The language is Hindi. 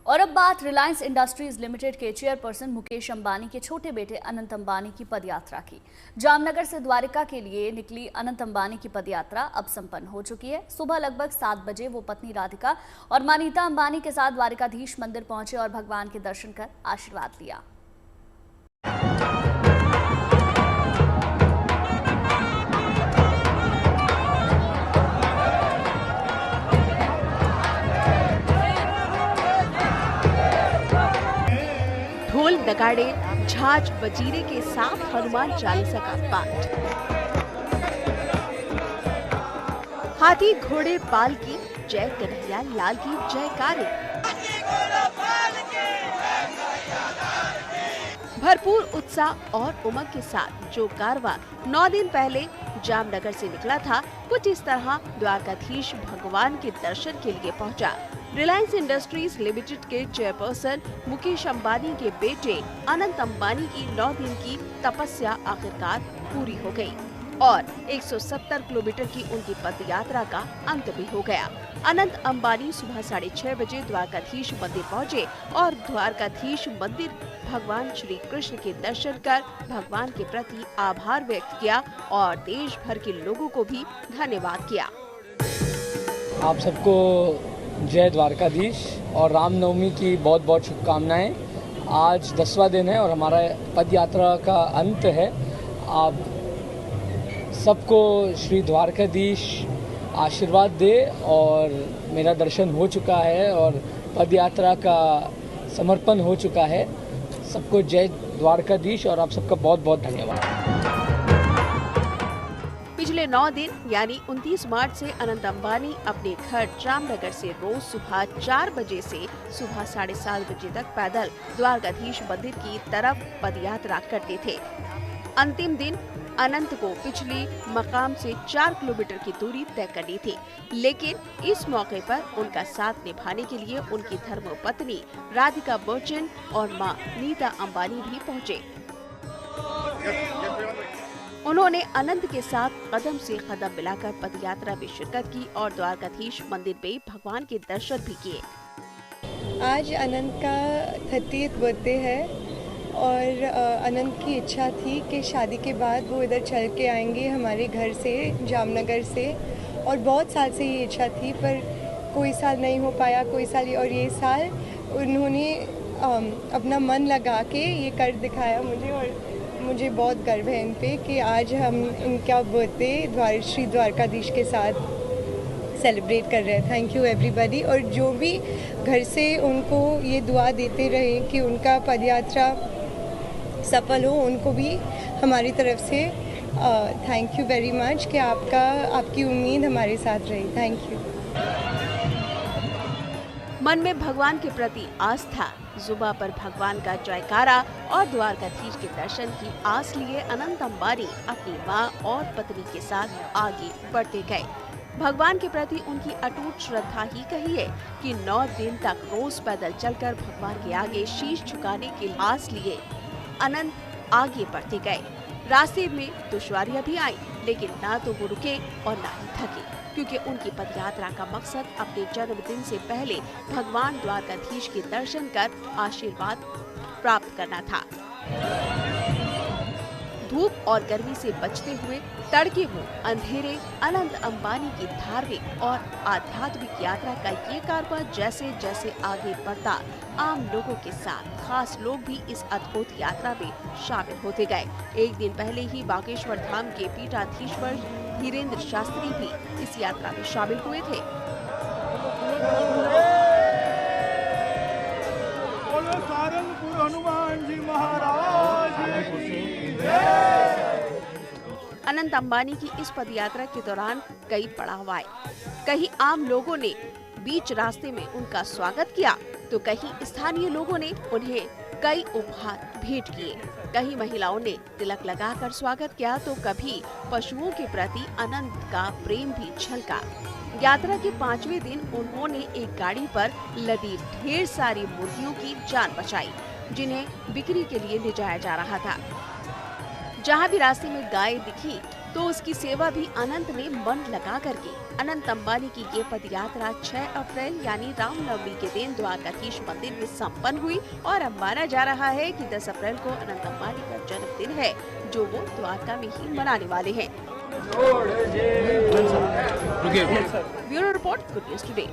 और अब बात रिलायंस इंडस्ट्रीज लिमिटेड के चेयरपर्सन मुकेश अंबानी के छोटे बेटे अनंत अंबानी की पदयात्रा की। जामनगर से द्वारका के लिए निकली अनंत अंबानी की पदयात्रा अब संपन्न हो चुकी है। सुबह लगभग 7 बजे वो पत्नी राधिका और मानीता अंबानी के साथ द्वारिकाधीश मंदिर पहुंचे और भगवान के दर्शन कर आशीर्वाद लिया। ढोल नगाड़े झांझ बजीरे के साथ हनुमान चालीसा का पाठ, हाथी घोड़े पाल की जय कन्हैया लाल की जयकारे, भरपूर उत्साह और उमंग के साथ जो कारवां 9 दिन पहले जामनगर से निकला था, कुछ इस तरह द्वारकाधीश भगवान के दर्शन के लिए पहुंचा। रिलायंस इंडस्ट्रीज लिमिटेड के चेयरपर्सन मुकेश अंबानी के बेटे अनंत अंबानी की 9 दिन की तपस्या आखिरकार पूरी हो गई और 170 किलोमीटर की उनकी पदयात्रा का अंत भी हो गया। अनंत अंबानी सुबह 6:30 बजे द्वारकाधीश मंदिर पहुंचे और द्वारकाधीश मंदिर भगवान श्री कृष्ण के दर्शन कर भगवान के प्रति आभार व्यक्त किया और देश भर के लोगों को भी धन्यवाद किया। आप सबको जय द्वारकाधीश और रामनवमी की बहुत बहुत शुभकामनाएं। आज 10वां दिन है और हमारा पद यात्रा का अंत है। आप सबको श्री द्वारकाधीश आशीर्वाद दे और मेरा दर्शन हो चुका है और पद यात्रा का समर्पण हो चुका है। सबको जय द्वारकाधीश और आप सबका बहुत बहुत धन्यवाद। पिछले 9 दिन यानी 29 मार्च से अनंत अंबानी अपने घर जामनगर से रोज सुबह 4 बजे से सुबह 7:30 बजे तक पैदल द्वारकाधीश मंदिर की तरफ पदयात्रा करते थे। अंतिम दिन अनंत को पिछली मकाम से 4 किलोमीटर की दूरी तय करनी थी, लेकिन इस मौके पर उनका साथ निभाने के लिए उनकी धर्मपत्नी राधिका मर्चेंट और मां नीता अंबानी भी पहुंचे। उन्होंने अनंत के साथ कदम से कदम मिलाकर पदयात्रा में शिरकत की और द्वारकाधीश मंदिर में भगवान के दर्शन भी किए। आज अनंत का 30th बर्थडे है और अनंत की इच्छा थी कि शादी के बाद वो इधर चल के आएंगे हमारे घर से, जामनगर से, और बहुत साल से ये इच्छा थी पर कोई साल नहीं हो पाया, कोई साल, और ये साल उन्होंने अपना मन लगा के ये कर दिखाया मुझे और मुझे बहुत गर्व है इन पे कि आज हम इनका बर्थडे श्री द्वारकाधीश के साथ सेलिब्रेट कर रहे हैं। Thank you everybody. और जो भी घर से उनको ये दुआ देते रहे कि उनका पदयात्रा सफल हो, उनको भी हमारी तरफ से थैंक यू वेरी मच कि आपकी उम्मीद हमारे साथ रही। Thank you. मन में भगवान के प्रति आस्था, जुबा पर भगवान का जयकारा और द्वारकाधीश के दर्शन की आस लिए अनंत अंबानी अपनी मां और पत्नी के साथ आगे बढ़ते गए। भगवान के प्रति उनकी अटूट श्रद्धा ही कहिए कि 9 दिन तक रोज पैदल चलकर भगवान के आगे शीश झुकाने की आस लिए अनंत आगे बढ़ते गए। रास्ते में दुश्वारियां भी आई, लेकिन ना तो वो रुके और ना ही थके, क्योंकि उनकी पदयात्रा का मकसद अपने जन्मदिन से पहले भगवान द्वारकाधीश के दर्शन कर आशीर्वाद प्राप्त करना था। धूप और गर्मी से बचते हुए तड़के वो अंधेरे अनंत अंबानी की धार्मिक और आध्यात्मिक यात्रा का ये कारवां जैसे जैसे आगे बढ़ता, आम लोगों के साथ खास लोग भी इस अद्भुत यात्रा में शामिल होते गए। एक दिन पहले ही बागेश्वर धाम के पीठाधीश्वर धीरेन्द्र शास्त्री भी इस यात्रा में शामिल हुए थे। हनुमान जी महाराज। अनंत अंबानी की इस पदयात्रा के दौरान कई पड़ाव आए। कहीं आम लोगों ने बीच रास्ते में उनका स्वागत किया, तो कहीं स्थानीय लोगों ने उन्हें कई उपहार भेंट किए। कहीं महिलाओं ने तिलक लगाकर स्वागत किया, तो कभी पशुओं के प्रति अनंत का प्रेम भी झलका। यात्रा के 5वें दिन उन्होंने एक गाड़ी पर लदी ढेर सारी मुर्गियों की जान बचाई, जिन्हें बिक्री के लिए ले जाया जा रहा था। जहाँ भी रास्ते में गाय दिखी, तो उसकी सेवा भी अनंत ने मन लगा कर की। अनंत अंबानी की ये पद यात्रा 6 अप्रैल यानी रामनवमी के दिन द्वारकाधीश मंदिर में संपन्न हुई और अब माना जा रहा है कि 10 अप्रैल को अनंत अंबानी का जन्मदिन है, जो वो द्वारका में ही मनाने वाले हैं। Bureau report, good news today.